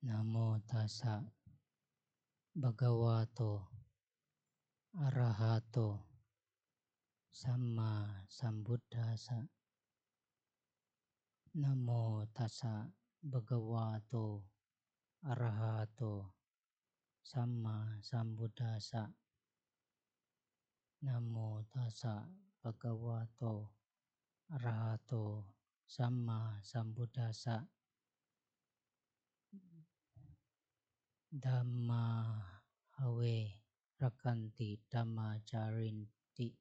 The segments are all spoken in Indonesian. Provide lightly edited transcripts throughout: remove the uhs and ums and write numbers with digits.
Namo tassa bhagavato arahato samma sambuddhassa. Namo tassa bhagavato arahato samma sambuddhassa. Namo tassa bhagavato arahato samma sambuddhassa. Dhamma hawe rakanti dhamma charinti.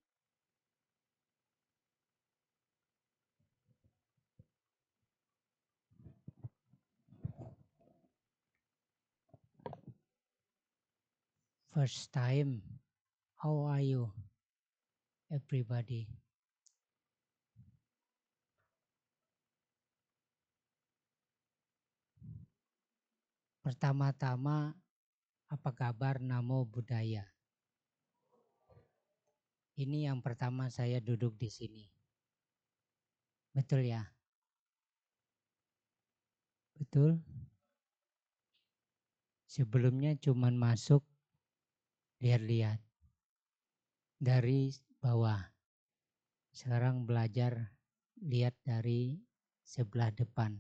First time, how are you everybody? Pertama-tama, apa kabar? Namo Buddhaya. Ini yang pertama saya duduk di sini. Betul ya? Betul? Sebelumnya cuman masuk lihat-lihat dari bawah. Sekarang belajar lihat dari sebelah depan.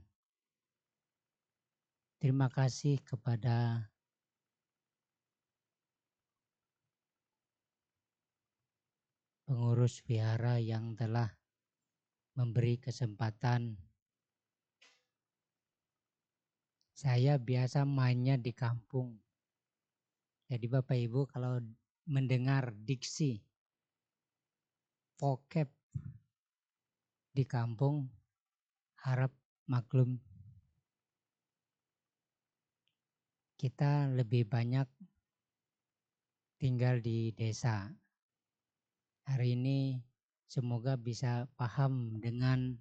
Terima kasih kepada pengurus wihara yang telah memberi kesempatan. Saya biasa mainnya di kampung. Jadi Bapak Ibu kalau mendengar diksi vocab di kampung, harap maklum. Kita lebih banyak tinggal di desa. Hari ini semoga bisa paham dengan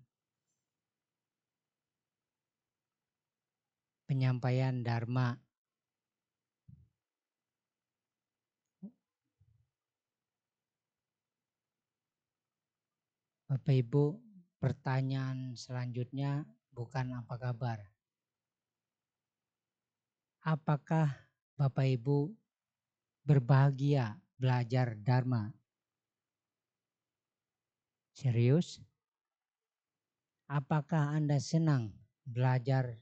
penyampaian Dharma. Bapak Ibu, pertanyaan selanjutnya bukan apa kabar. Apakah Bapak Ibu berbahagia belajar Dharma? Serius? Apakah Anda senang belajar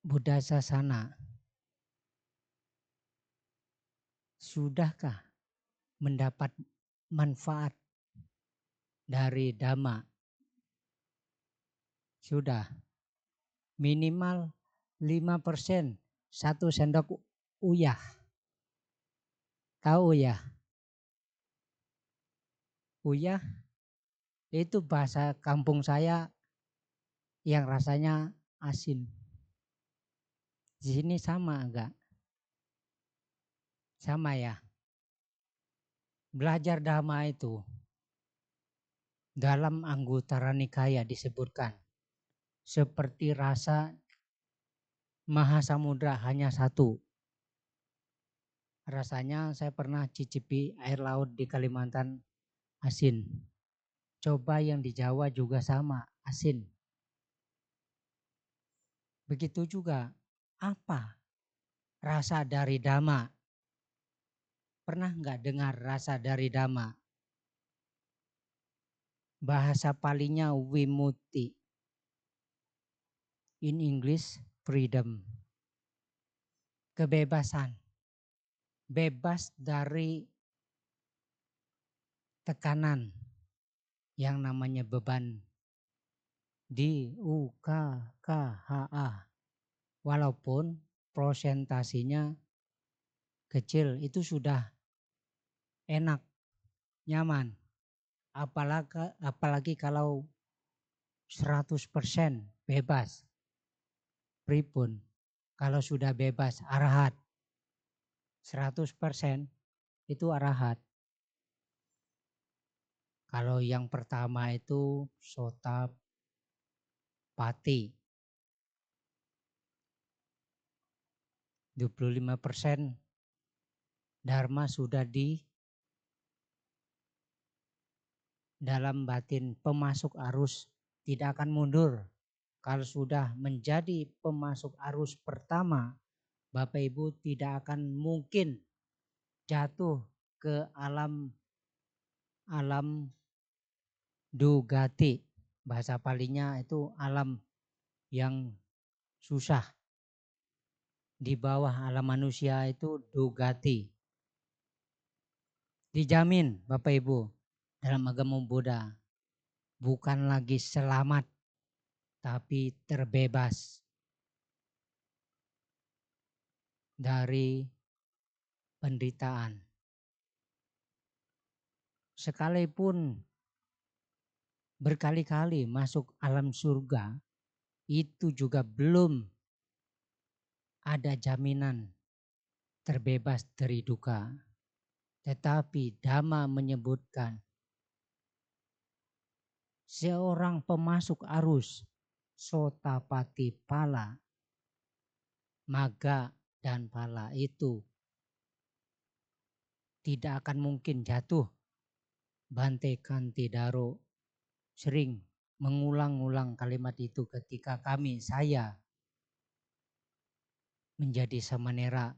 Buddha Sasana? Sudahkah mendapat manfaat dari Dhamma? Sudah. Minimal 5%, 1 sendok uyah. Tahu uyah? Uyah itu bahasa kampung saya yang rasanya asin. Di sini sama enggak? Sama ya. Belajar Dhamma itu dalam Anguttara Nikaya disebutkan seperti rasa Mahasamudra hanya satu. Rasanya saya pernah cicipi air laut di Kalimantan asin. Coba yang di Jawa juga sama, asin. Begitu juga, apa rasa dari Dhamma? Pernah nggak dengar rasa dari Dhamma? Bahasa palinya wimutti. In English, freedom. Kebebasan. Bebas dari tekanan yang namanya beban. D-U-K-K-H-A. Walaupun prosentasinya kecil, itu sudah enak, nyaman. Apalagi kalau 100% bebas. Pripun kalau sudah bebas arahat. 100% itu arahat. Kalau yang pertama itu Sotapati. 25% Dharma sudah di dalam batin, pemasuk arus, tidak akan mundur. Kalau sudah menjadi pemasuk arus pertama, Bapak Ibu tidak akan mungkin jatuh ke alam dugati. Bahasa Palinya itu alam yang susah. Di bawah alam manusia itu dugati. Dijamin Bapak Ibu dalam agama Buddha. Bukan lagi selamat, tapi terbebas dari penderitaan. Sekalipun berkali-kali masuk alam surga, itu juga belum ada jaminan terbebas dari duka. Tetapi Dhamma menyebutkan seorang pemasuk arus Sotapati Pala, Magga dan Pala itu tidak akan mungkin jatuh. Bante Kanti Daro sering mengulang-ulang kalimat itu ketika saya menjadi samanera.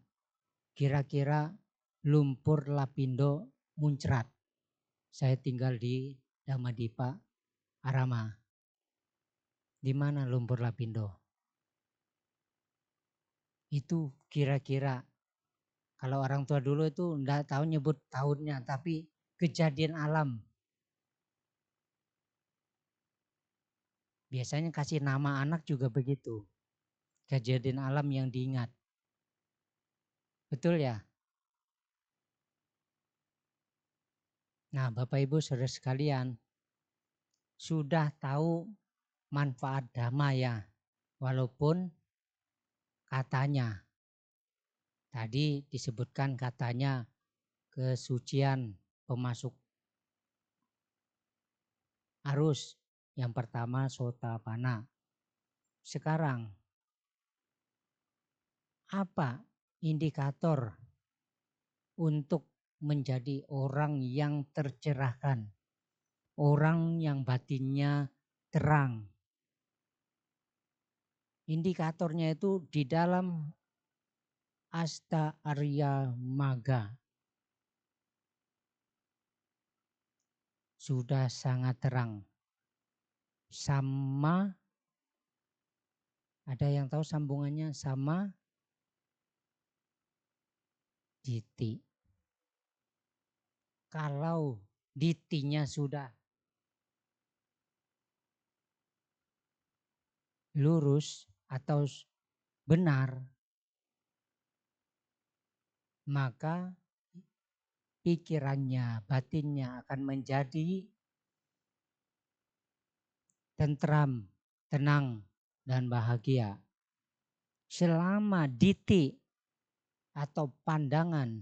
Kira-kira lumpur lapindo muncrat. Saya tinggal di Dhamadipa Arama. Di mana lumpur lapindo? Itu kira-kira kalau orang tua dulu itu enggak tahu nyebut tahunnya, tapi kejadian alam. Biasanya kasih nama anak juga begitu. Kejadian alam yang diingat. Betul ya? Nah, Bapak Ibu Saudara sekalian, sudah tahu manfaat Dhamma ya, walaupun katanya tadi disebutkan katanya kesucian pemasuk arus yang pertama Sotapana. Sekarang apa indikator untuk menjadi orang yang tercerahkan, orang yang batinnya terang? Indikatornya itu di dalam Asta Arya Magga. Sudah sangat terang. Sama, ada yang tahu sambungannya sama diti. Kalau ditinya sudah lurus atau benar, maka pikirannya, batinnya akan menjadi tentram, tenang, dan bahagia. Selama diti atau pandangan,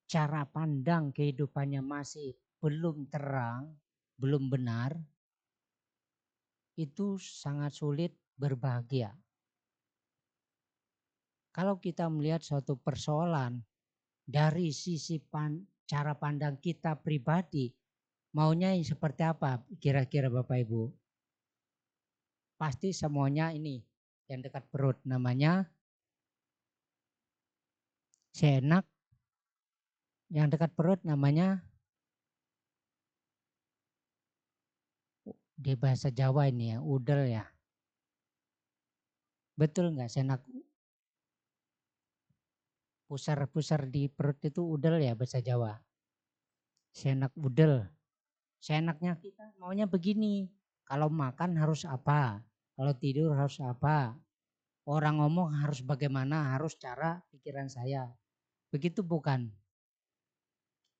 cara pandang kehidupannya masih belum terang, belum benar, itu sangat sulit berbahagia. Kalau kita melihat suatu persoalan dari sisi cara pandang kita pribadi, maunya yang seperti apa kira-kira Bapak Ibu? Pasti semuanya ini yang dekat perut, namanya seenak. Yang dekat perut namanya di bahasa Jawa ini ya, udel ya. Betul nggak seenak? Pusar-pusar di perut itu udel ya bahasa Jawa. Seenak udel. Seenaknya kita maunya begini. Kalau makan harus apa? Kalau tidur harus apa? Orang ngomong harus bagaimana? Harus cara pikiran saya. Begitu bukan?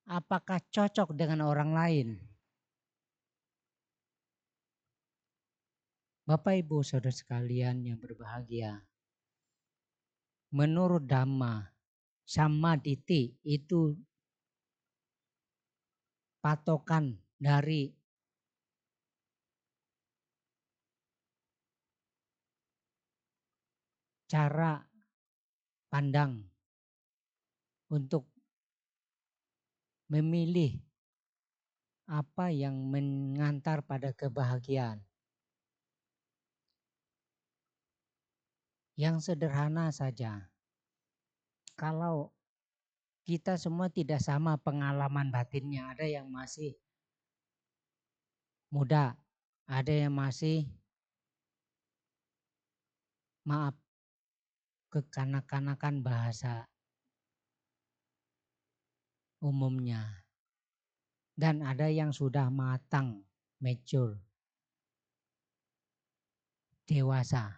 Apakah cocok dengan orang lain? Bapak Ibu Saudara sekalian yang berbahagia. Menurut Dhamma, samaditi itu patokan dari cara pandang untuk memilih apa yang mengantar pada kebahagiaan. Yang sederhana saja. Kalau kita semua tidak sama pengalaman batinnya, ada yang masih muda, ada yang masih maaf kekanak-kanakan bahasa umumnya. Dan ada yang sudah matang, mature, dewasa.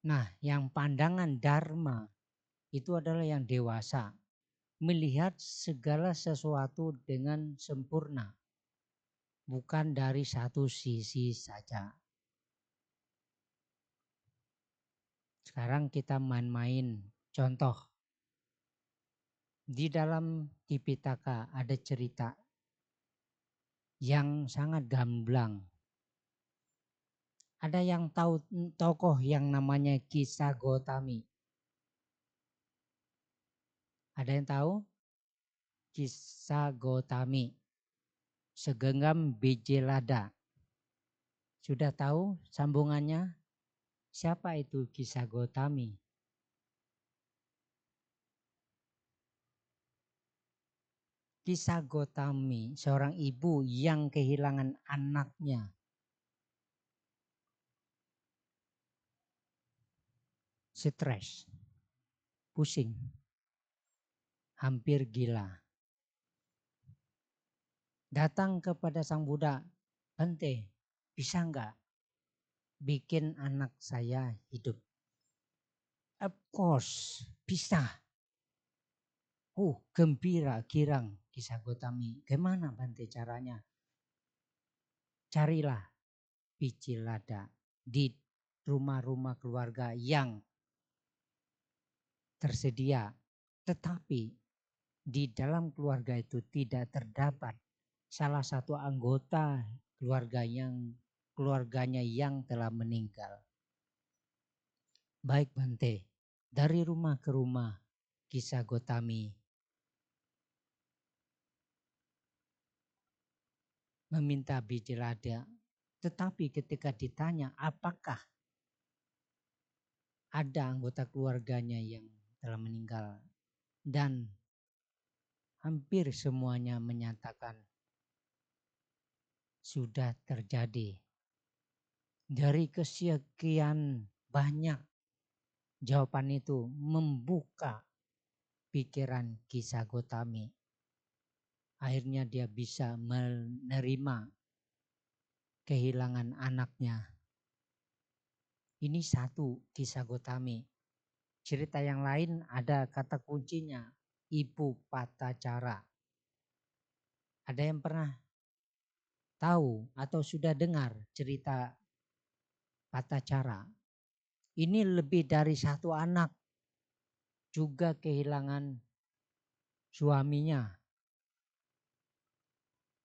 Nah, yang pandangan dharma itu adalah yang dewasa. Melihat segala sesuatu dengan sempurna. Bukan dari satu sisi saja. Sekarang kita main-main. Contoh. Di dalam Tipitaka ada cerita yang sangat gamblang. Ada yang tahu tokoh yang namanya Kisah Gotami? Ada yang tahu? Kisah Gotami. Segenggam biji lada. Sudah tahu sambungannya? Siapa itu Kisah Gotami? Kisah Gotami, seorang ibu yang kehilangan anaknya. Stres, pusing, hampir gila. Datang kepada Sang Buddha, Bante, bisa enggak bikin anak saya hidup? Of course, bisa. Gembira, girang Kisah Gotami. Gimana Bante caranya? Carilah biji lada di rumah-rumah keluarga yang tersedia. Tetapi di dalam keluarga itu tidak terdapat salah satu anggota keluarganya yang telah meninggal. Baik Bante, dari rumah ke rumah Kisah Gotami meminta biji lada. Tetapi ketika ditanya apakah ada anggota keluarganya yang telah meninggal, dan hampir semuanya menyatakan sudah terjadi. Dari kesekian banyak jawaban itu membuka pikiran Kisah Gotami. Akhirnya dia bisa menerima kehilangan anaknya. Ini satu Kisah Gotami. Cerita yang lain ada kata kuncinya, Ibu Patacara. Ada yang pernah tahu atau sudah dengar cerita Patacara? Ini lebih dari satu anak juga kehilangan suaminya.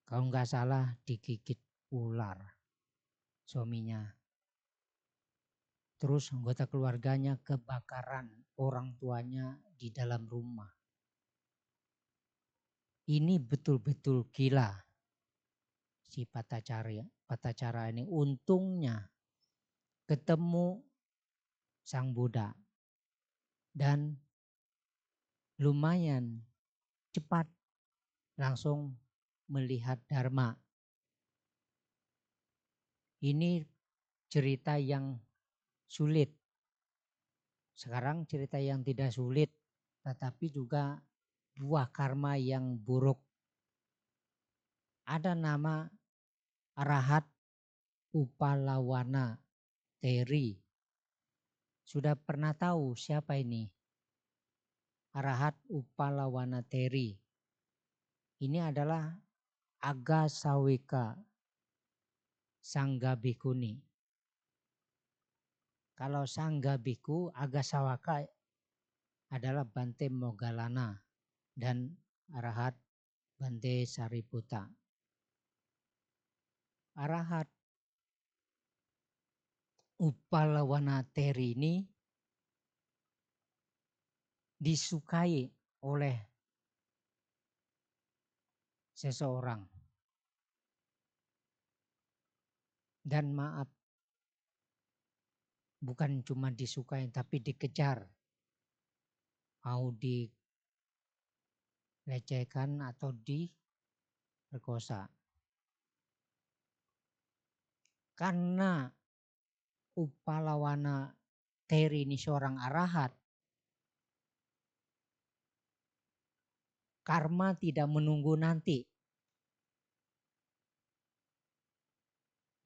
Kalau nggak salah digigit ular suaminya. Terus anggota keluarganya kebakaran, orang tuanya di dalam rumah. Ini betul-betul gila si Patacara ini. Untungnya ketemu Sang Buddha dan lumayan cepat langsung melihat Dharma. Ini cerita yang sulit. Sekarang cerita yang tidak sulit, tetapi juga buah karma yang buruk. Ada nama Arahat Upalawana Teri. Sudah pernah tahu siapa ini? Arahat Upalawana Teri. Ini adalah Aga Sawika Sangga Bhikkhuni. Kalau Sangga Bhikkhu, Aga Sawaka adalah Bante Moggallana dan Arahat Bante Sariputta. Arahat Upalawana Teri ini disukai oleh seseorang. Dan maaf, bukan cuma disukai tapi dikejar, mau dilecehkan atau diperkosa. Karena Upalawana Teri ini seorang arahat, karma tidak menunggu nanti.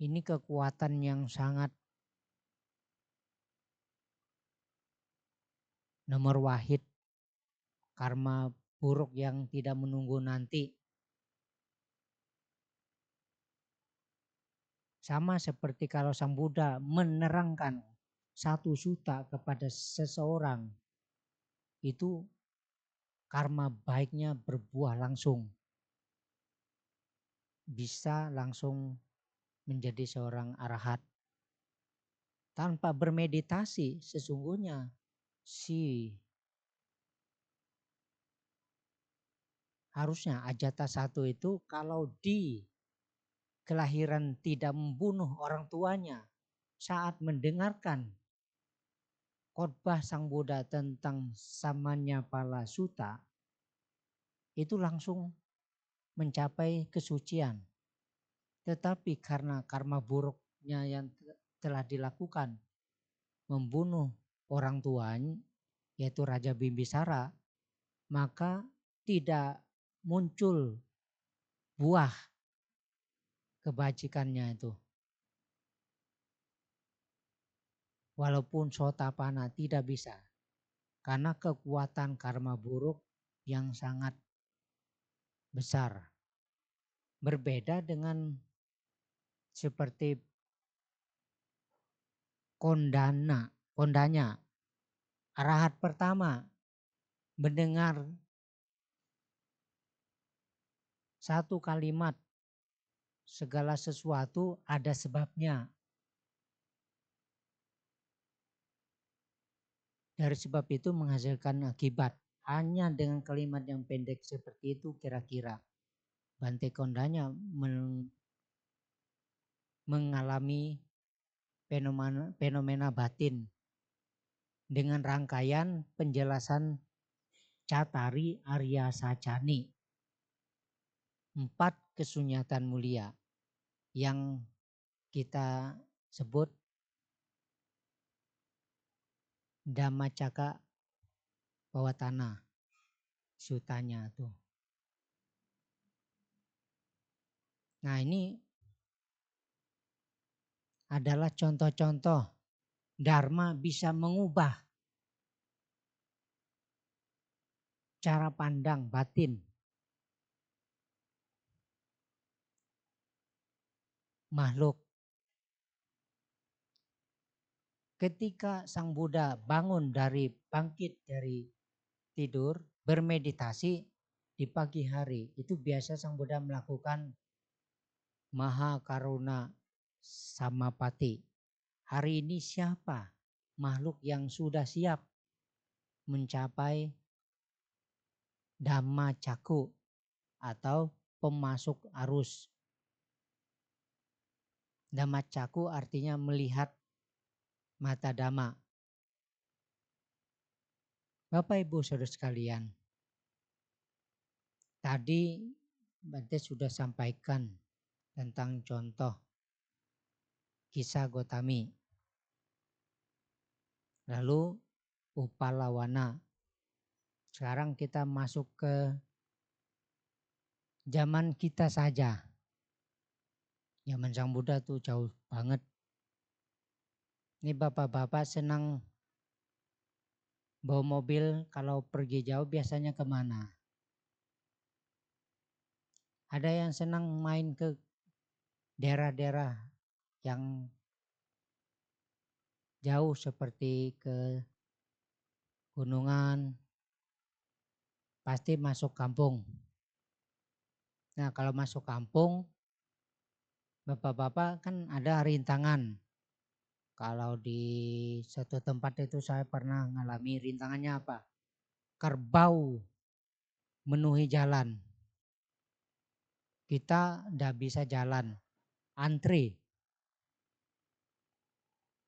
Ini kekuatan yang sangat nomor wahid. Karma buruk yang tidak menunggu nanti. Sama seperti kalau Sang Buddha menerangkan satu suta kepada seseorang, itu karma baiknya berbuah langsung. Bisa langsung menjadi seorang arahat. Tanpa bermeditasi sesungguhnya harusnya Ajata satu itu kalau di kelahiran tidak membunuh orang tuanya, saat mendengarkan khotbah Sang Buddha tentang Samanyapala Sutta, itu langsung mencapai kesucian. Tetapi karena karma buruknya yang telah dilakukan, membunuh orang tuanya, yaitu Raja Bimbisara, maka tidak muncul buah kebajikannya itu. Walaupun Sotapana tidak bisa. Karena kekuatan karma buruk yang sangat besar. Berbeda dengan seperti kondanya. Arahat pertama mendengar satu kalimat, segala sesuatu ada sebabnya. Dari sebab itu menghasilkan akibat. Hanya dengan kalimat yang pendek seperti itu kira-kira Bante Kondanya mengalami fenomena batin dengan rangkaian penjelasan Catari Arya Sacani. 4 kesunyatan mulia yang kita sebut Dhammacakka Pawatana, sutanya tuh. Nah, ini adalah contoh-contoh Dharma bisa mengubah cara pandang batin makhluk. Ketika Sang Buddha bangkit dari tidur, bermeditasi di pagi hari, itu biasa Sang Buddha melakukan Maha Karuna Samapati. Hari ini siapa makhluk yang sudah siap mencapai Dhamma Caku atau pemasuk arus. Dhamma Caku artinya melihat mata Dhamma. Bapak Ibu Saudara sekalian, tadi Bante sudah sampaikan tentang contoh kisah Gotami. Lalu Upalawana. Sekarang kita masuk ke zaman kita saja. Zaman Sang Buddha tuh jauh banget. Ini bapak-bapak senang bawa mobil kalau pergi jauh biasanya kemana? Ada yang senang main ke daerah-daerah yang jauh seperti ke gunungan, pasti masuk kampung. Nah, kalau masuk kampung, bapak-bapak kan ada rintangan. Kalau di satu tempat itu saya pernah ngalami rintangannya apa? Kerbau menuhi jalan. Kita tidak bisa jalan, antri.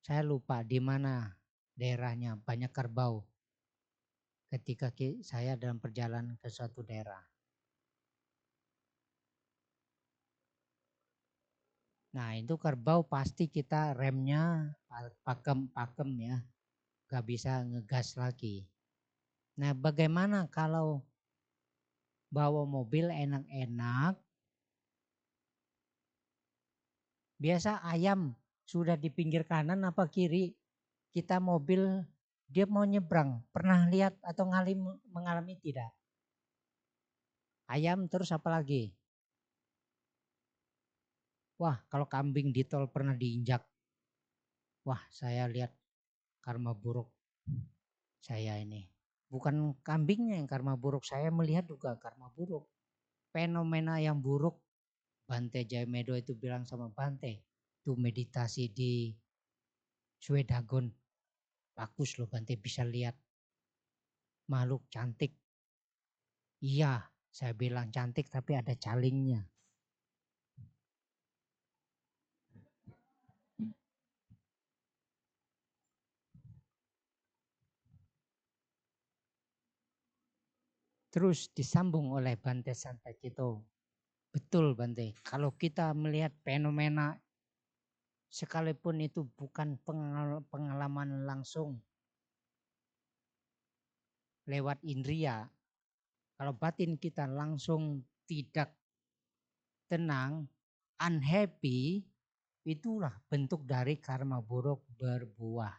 Saya lupa di mana daerahnya banyak kerbau ketika saya dalam perjalanan ke suatu daerah. Nah itu kerbau pasti kita remnya pakem ya, gak bisa ngegas lagi. Nah bagaimana kalau bawa mobil enak-enak, biasa ayam sudah di pinggir kanan apa kiri, kita mobil dia mau nyebrang, pernah lihat atau mengalami tidak? Ayam terus apa lagi? Wah kalau kambing di tol pernah diinjak, wah saya lihat karma buruk saya ini. Bukan kambingnya yang karma buruk, saya melihat juga karma buruk. Fenomena yang buruk, Bante Jayamedo itu bilang sama Bante, tuh meditasi di Swedagon, bagus loh Bante bisa lihat makhluk cantik. Iya, saya bilang cantik tapi ada calingnya. Terus disambung oleh Bante Santakito. Betul Bante, kalau kita melihat fenomena sekalipun itu bukan pengalaman langsung lewat indria, kalau batin kita langsung tidak tenang, unhappy, itulah bentuk dari karma buruk berbuah.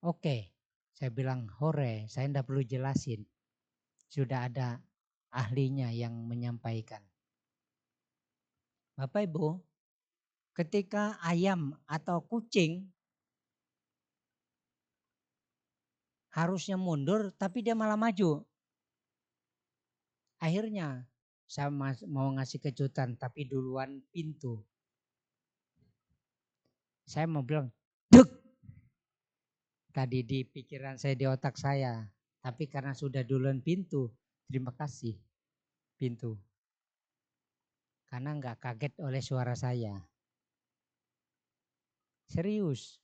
Oke, saya bilang hore, saya tidak perlu jelasin. Sudah ada ahlinya yang menyampaikan. Bapak Ibu, ketika ayam atau kucing harusnya mundur tapi dia malah maju. Akhirnya saya mau ngasih kejutan tapi duluan pintu. Saya mau bilang, duk. Tadi di pikiran saya, di otak saya. Tapi karena sudah duluan pintu, terima kasih pintu. Karena nggak kaget oleh suara saya. Serius,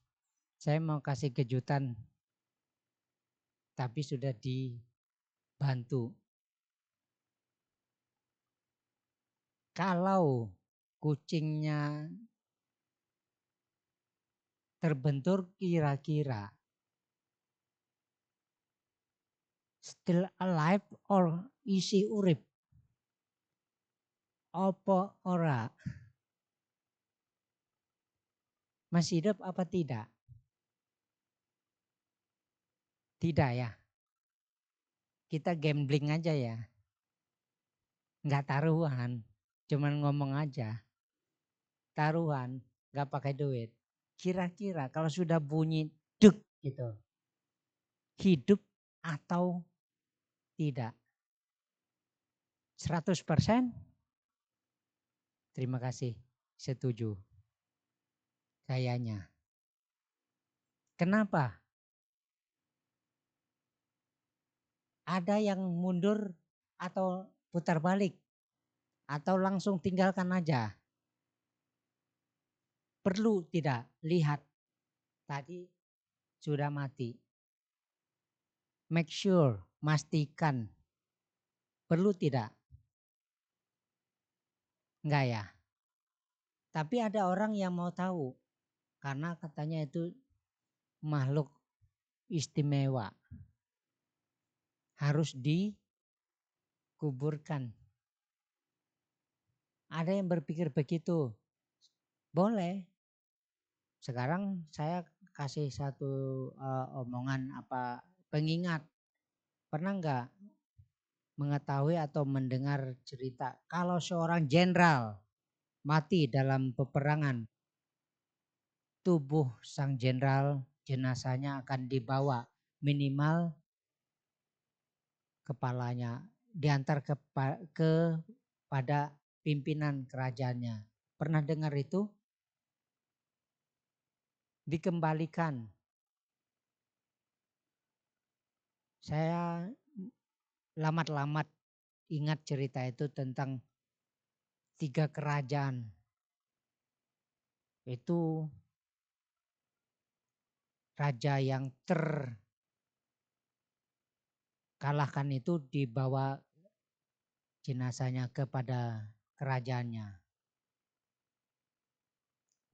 saya mau kasih kejutan tapi sudah dibantu. Kalau kucingnya terbentur kira-kira still alive or isi urip? Apa ora? Masih hidup apa tidak? Tidak ya. Kita gambling aja ya. Nggak taruhan. Cuman ngomong aja. Taruhan. Nggak pakai duit. Kira-kira kalau sudah bunyi duk gitu. Hidup atau tidak? 100%? Terima kasih. Setuju. Kayaknya. Kenapa? Ada yang mundur atau putar balik. Atau langsung tinggalkan aja. Perlu tidak lihat. Tadi sudah mati. Make sure, pastikan. Perlu tidak? Enggak ya. Tapi ada orang yang mau tahu. Karena katanya itu makhluk istimewa. Harus dikuburkan. Ada yang berpikir begitu. Boleh. Sekarang saya kasih satu omongan pengingat. Pernah enggak mengetahui atau mendengar cerita kalau seorang jenderal mati dalam peperangan, tubuh sang jenderal jenazahnya akan dibawa minimal kepalanya diantar pada pimpinan kerajaannya. Pernah dengar itu? Dikembalikan. Saya lamat-lamat ingat cerita itu tentang 3 kerajaan itu raja yang terkalahkan itu dibawa jenazahnya kepada kerajaannya.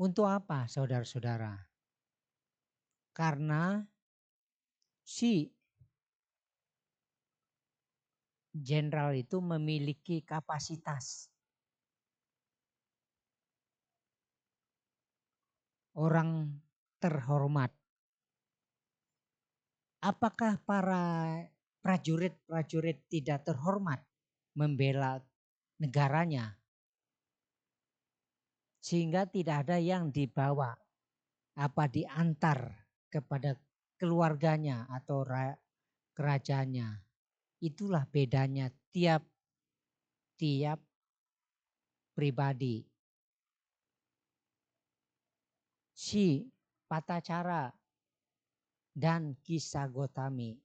Untuk apa saudara-saudara? Karena si jenderal itu memiliki kapasitas. Orang terhormat. Apakah para prajurit-prajurit tidak terhormat membela negaranya? Sehingga tidak ada yang dibawa diantar kepada keluarganya atau kerajaannya. Itulah bedanya tiap pribadi. Si Patacara dan Kisah Gotami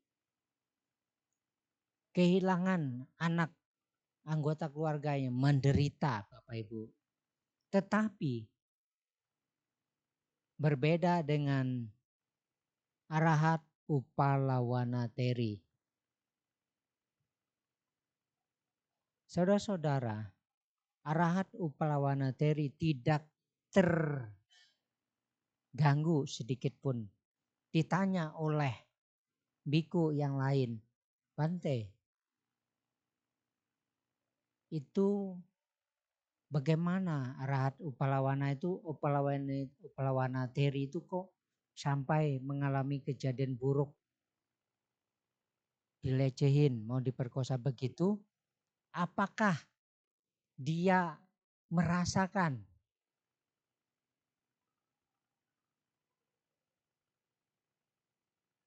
kehilangan anak anggota keluarganya, menderita Bapak Ibu. Tetapi berbeda dengan Arahat Upalawanateri. Saudara-saudara, Arahat Upalawanateri tidak terganggu sedikit pun. Ditanya oleh biku yang lain, Bante, itu bagaimana Arahat Upalawanateri itu kok sampai mengalami kejadian buruk, dilecehin, mau diperkosa begitu? Apakah dia merasakan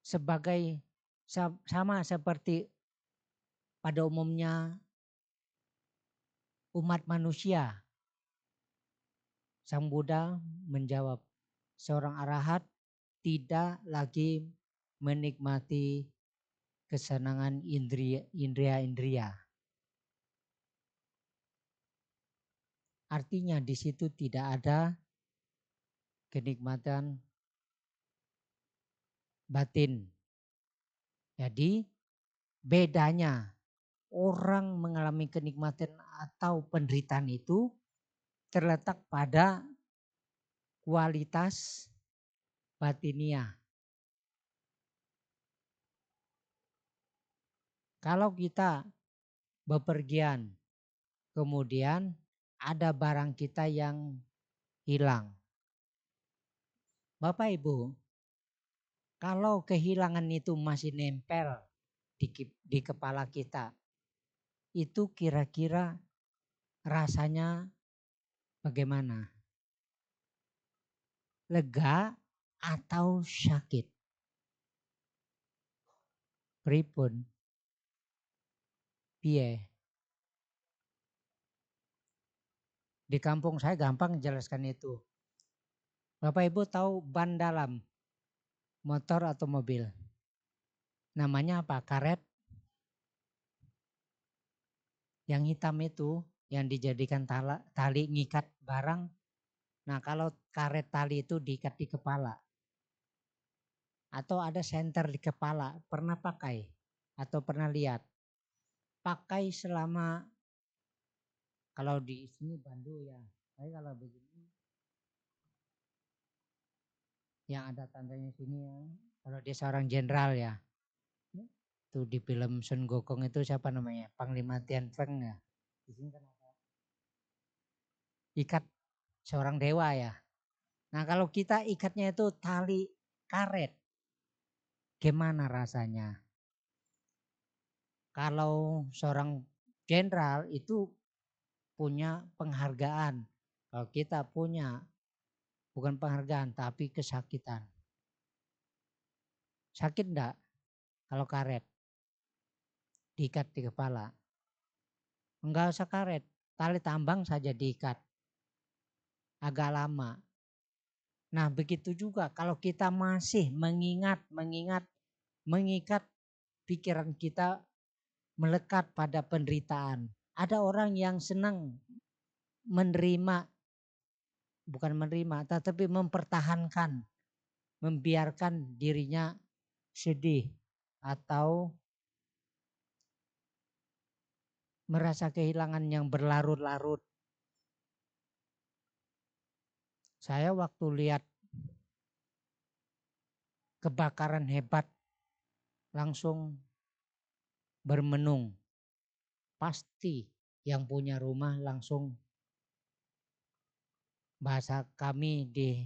sebagai sama seperti pada umumnya umat manusia? Sang Buddha menjawab, seorang arahat tidak lagi menikmati kesenangan indria-indria. Artinya di situ tidak ada kenikmatan batin. Jadi bedanya orang mengalami kenikmatan atau penderitaan itu terletak pada kualitas batinia. Kalau kita bepergian, kemudian ada barang kita yang hilang. Bapak Ibu, kalau kehilangan itu masih nempel di kepala kita, itu kira-kira rasanya bagaimana? Lega atau sakit? Pripun? Piye? Di kampung saya gampang jelaskan itu. Bapak Ibu tahu ban dalam motor atau mobil? Namanya apa? Karet. Yang hitam itu yang dijadikan tali ngikat barang. Nah kalau karet tali itu diikat di kepala. Atau ada senter di kepala. Pernah pakai? Atau pernah lihat? Pakai selama, kalau di sini Bandung ya. Tapi kalau begini yang ada tandanya sini ya. Kalau dia seorang jenderal ya. Tuh di film Sun Gokong itu siapa namanya? Panglima Tian Feng ya. Di sini kan ada ikat seorang dewa ya. Nah kalau kita ikatnya itu tali karet, gimana rasanya? Kalau seorang jenderal itu punya penghargaan. Kalau kita punya bukan penghargaan tapi kesakitan. Sakit enggak kalau karet diikat di kepala? Enggak usah karet, tali tambang saja diikat. Agak lama. Nah begitu juga kalau kita masih mengikat pikiran kita melekat pada penderitaan. Ada orang yang senang menerima bukan menerima, tetapi mempertahankan, membiarkan dirinya sedih atau merasa kehilangan yang berlarut-larut. Saya waktu lihat kebakaran hebat langsung bermenung. Pasti yang punya rumah langsung, bahasa kami di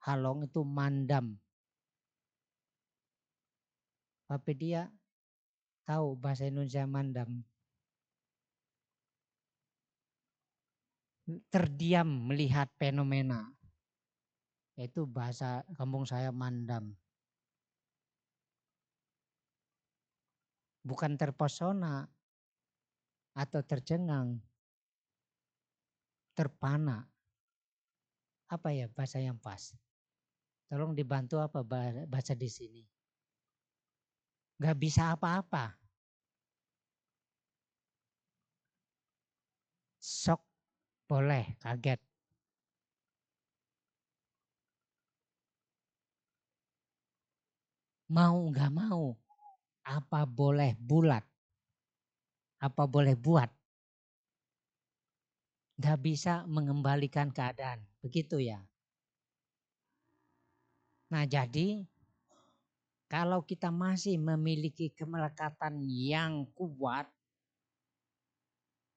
Halong itu mandam. Tapi dia tahu bahasa Indonesia mandam. Terdiam melihat fenomena. Itu bahasa kampung saya mandam. Bukan terpesona atau tercengang, terpana. Apa ya bahasa yang pas? Tolong dibantu apa bahasa di sini? Gak bisa apa-apa. Sok boleh kaget. Mau gak mau. Apa boleh bulat. Apa boleh buat. Gak bisa mengembalikan keadaan. Begitu ya. Nah jadi kalau kita masih memiliki kemelekatan yang kuat,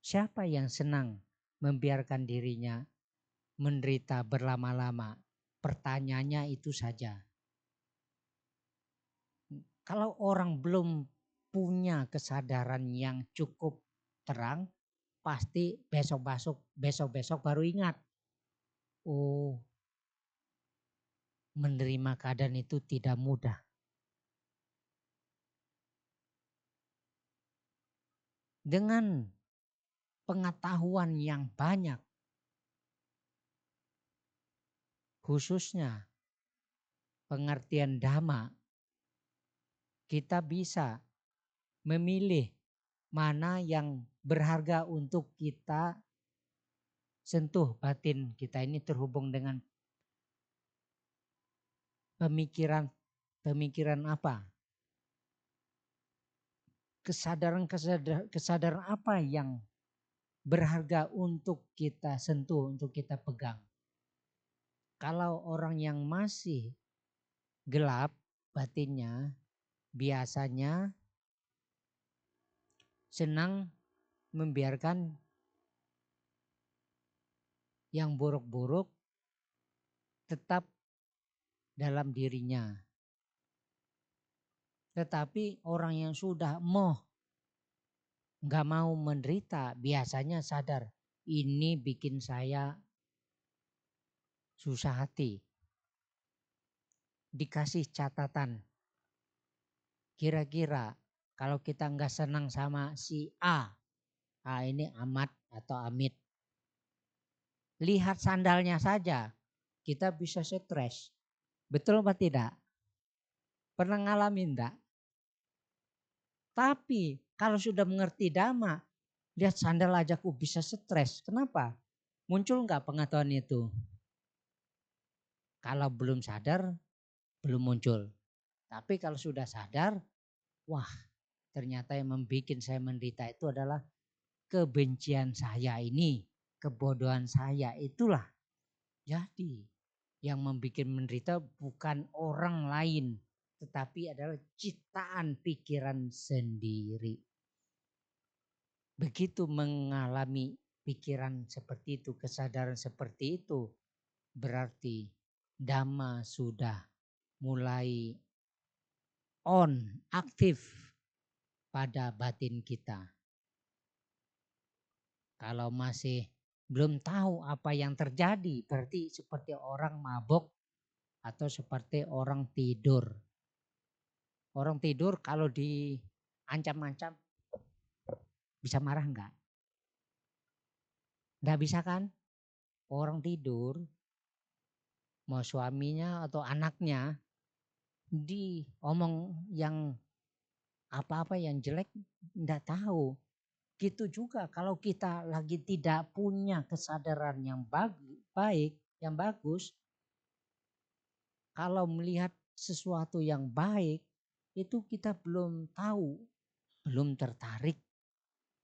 siapa yang senang membiarkan dirinya menderita berlama-lama? Pertanyaannya itu saja. Kalau orang belum punya kesadaran yang cukup terang, pasti besok-besok baru ingat. Oh, menerima keadaan itu tidak mudah. Dengan pengetahuan yang banyak, khususnya pengertian dhamma, kita bisa memilih mana yang berharga untuk kita sentuh. Batin kita ini terhubung dengan pemikiran apa? Kesadaran apa yang berharga untuk kita sentuh, untuk kita pegang. Kalau orang yang masih gelap batinnya, biasanya senang membiarkan yang buruk-buruk tetap dalam dirinya. Tetapi orang yang sudah nggak mau menderita, biasanya sadar ini bikin saya susah hati. Dikasih catatan. Kira-kira kalau kita nggak senang sama si A ini Amat atau Amit. Lihat sandalnya saja, kita bisa stres. Betul apa tidak? Pernah ngalamin enggak? Tapi kalau sudah mengerti dhamma, lihat sandal aja kok bisa stres. Kenapa? Muncul enggak pengetahuan itu? Kalau belum sadar, belum muncul. Tapi kalau sudah sadar, wah ternyata yang membuat saya menderita itu adalah kebencian saya ini, kebodohan saya itulah. Jadi yang membuat menderita bukan orang lain, tetapi adalah ciptaan pikiran sendiri. Begitu mengalami pikiran seperti itu, kesadaran seperti itu, berarti dhamma sudah mulai aktif pada batin kita. Kalau masih belum tahu apa yang terjadi, berarti seperti orang mabok atau seperti orang tidur. Orang tidur kalau diancam-ancam bisa marah enggak? Enggak bisa kan? Orang tidur mau suaminya atau anaknya diomong yang apa-apa yang jelek enggak tahu. Gitu juga kalau kita lagi tidak punya kesadaran yang baik, yang bagus. Kalau melihat sesuatu yang baik, itu kita belum tahu, belum tertarik.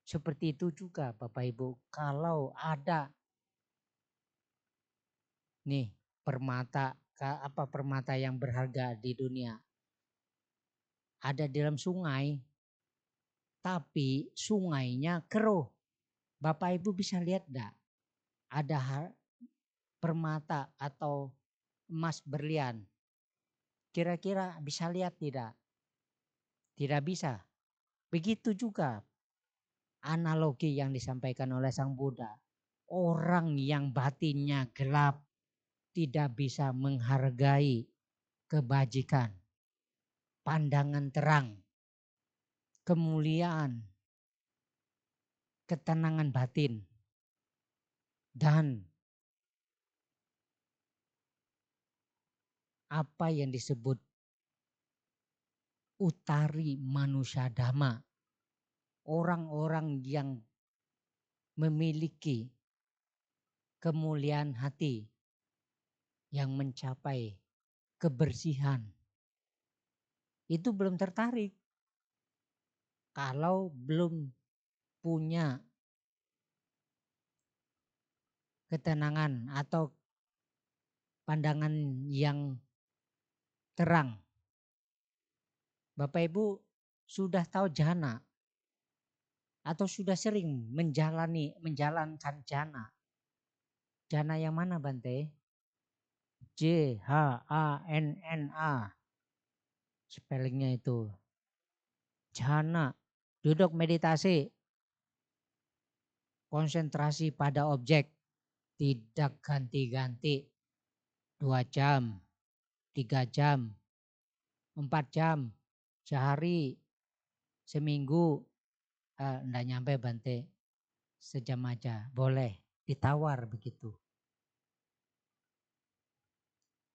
Seperti itu juga Bapak Ibu, kalau ada nih permata yang berharga di dunia, ada di dalam sungai, tapi sungainya keruh. Bapak Ibu bisa lihat enggak? Ada permata atau emas berlian. Kira-kira bisa lihat tidak? Tidak bisa. Begitu juga analogi yang disampaikan oleh Sang Buddha. Orang yang batinnya gelap tidak bisa menghargai kebajikan, pandangan terang, kemuliaan, ketenangan batin, dan apa yang disebut utari manusia dhamma. Orang-orang yang memiliki kemuliaan hati, yang mencapai kebersihan, itu belum tertarik. Kalau belum punya ketenangan atau pandangan yang terang. Bapak Ibu sudah tahu jhana atau sudah sering menjalankan jhana. Jhana yang mana Bante? JHANNA. Spellingnya itu. Jhana. Duduk meditasi. Konsentrasi pada objek. Tidak ganti-ganti. 2 jam. 3 jam. 4 jam. Sehari. Seminggu. Enggak nyampe Bante. Sejam aja. Boleh. Ditawar begitu.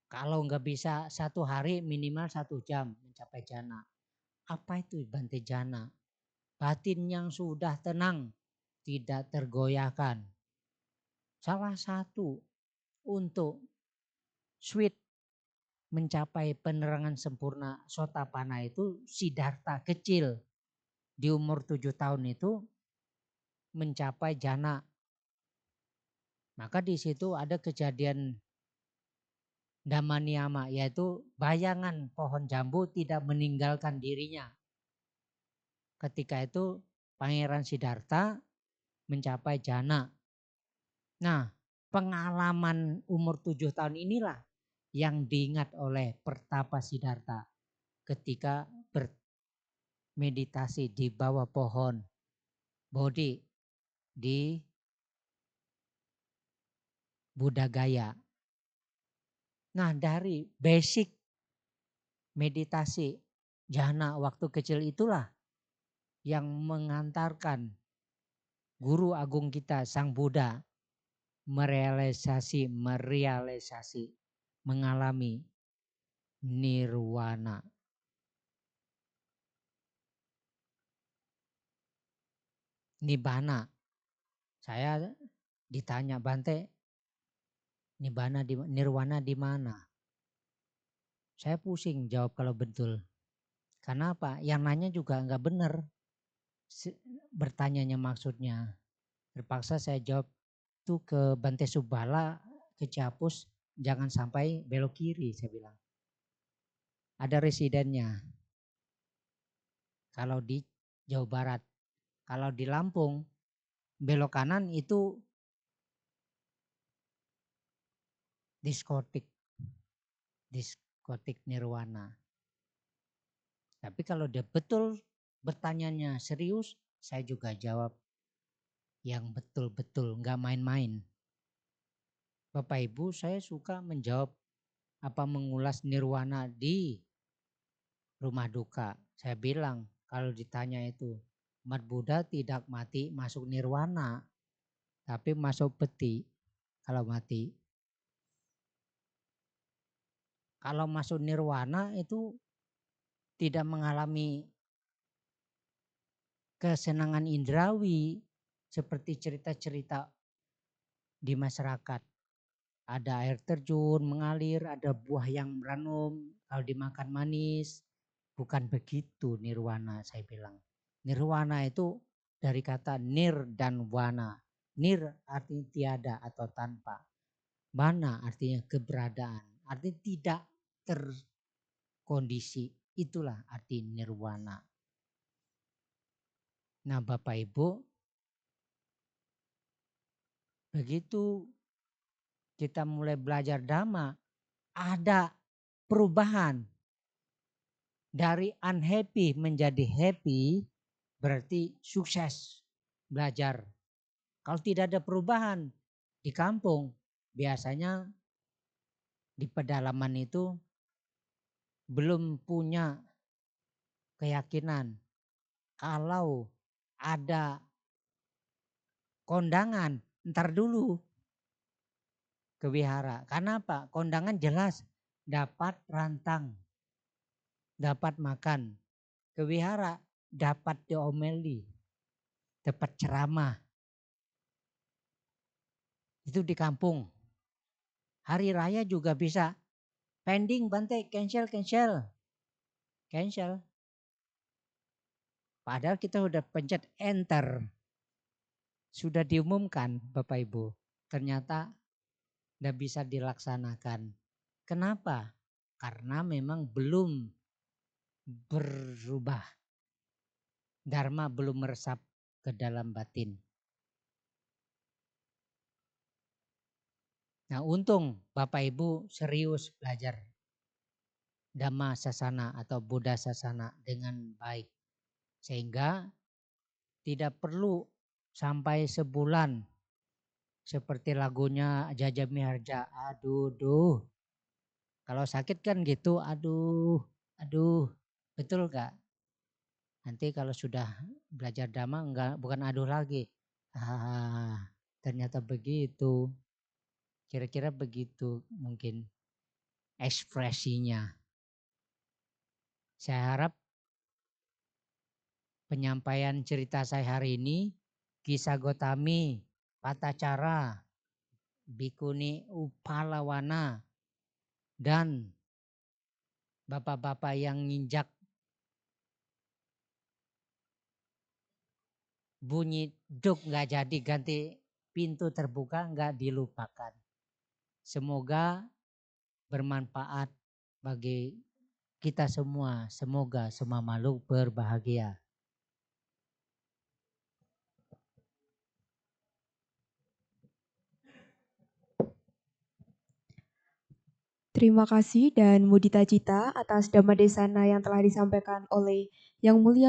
Kalau nggak bisa 1 hari minimal 1 jam mencapai jhana. Apa itu Bante jhana? Batin yang sudah tenang, tidak tergoyahkan. Salah satu untuk sweet mencapai penerangan sempurna Sotapanna itu Siddhartha kecil di umur 7 tahun itu mencapai jhana. Maka di situ ada kejadian Dhammaniyama, yaitu bayangan pohon jambu tidak meninggalkan dirinya. Ketika itu Pangeran Siddhartha mencapai jhana. Nah, pengalaman umur 7 tahun inilah yang diingat oleh Pertapa Siddhartha ketika bermeditasi di bawah pohon Bodhi di Buddhagaya. Nah, dari basic meditasi jhana waktu kecil itulah yang mengantarkan Guru Agung kita Sang Buddha merealisasi, mengalami nirwana. Nibbana. Saya ditanya Bante, nirwana di mana? Saya pusing jawab kalau betul. Karena apa? Yang nanya juga nggak benar. Bertanyanya maksudnya. Terpaksa saya jawab itu ke Bante Subala, ke Ciapus, jangan sampai belok kiri saya bilang. Ada residennya. Kalau di Jawa Barat. Kalau di Lampung, belok kanan itu diskotik nirwana. Tapi kalau dia betul bertanyanya serius, saya juga jawab yang betul-betul, nggak main-main. Bapak Ibu, saya suka menjawab mengulas nirwana di rumah duka. Saya bilang kalau ditanya itu, umat Buddha tidak mati masuk nirwana, tapi masuk peti kalau mati. Kalau masuk nirwana itu tidak mengalami kesenangan indrawi seperti cerita-cerita di masyarakat. Ada air terjun mengalir, ada buah yang meranum, kalau dimakan manis. Bukan begitu nirwana, saya bilang. Nirwana itu dari kata nir dan wana. Nir artinya tiada atau tanpa. Wana artinya keberadaan. Artinya tidak terkondisi. Itulah arti nirwana. Nah Bapak Ibu, begitu kita mulai belajar Dhamma, ada perubahan. Dari unhappy menjadi happy berarti sukses belajar. Kalau tidak ada perubahan di kampung, biasanya di pedalaman itu belum punya keyakinan. Kalau ada kondangan, ntar dulu ke wihara. Karena apa? Kondangan jelas dapat rantang, dapat makan. Ke wihara dapat diomeli, dapat ceramah. Itu di kampung. Hari raya juga bisa. Pending Bante, cancel. Padahal kita udah pencet enter. Sudah diumumkan Bapak Ibu. Ternyata tidak bisa dilaksanakan. Kenapa? Karena memang belum berubah. Dharma belum meresap ke dalam batin. Nah untung Bapak Ibu serius belajar Dhamma Sasana atau Buddha Sasana dengan baik. Sehingga tidak perlu sampai sebulan seperti lagunya Jaja Miharja. Aduh. Kalau sakit kan gitu, aduh. Betul gak? Nanti kalau sudah belajar Dhamma bukan aduh lagi. Ternyata begitu. Kira-kira begitu mungkin ekspresinya. Saya harap penyampaian cerita saya hari ini, kisah Gotami, Patacara, Bikuni Upalawana, dan bapak-bapak yang nginjak bunyi duk nggak jadi ganti pintu terbuka nggak dilupakan. Semoga bermanfaat bagi kita semua. Semoga semua makhluk berbahagia. Terima kasih dan mudita cita atas Dhamma Desana yang telah disampaikan oleh Yang Mulia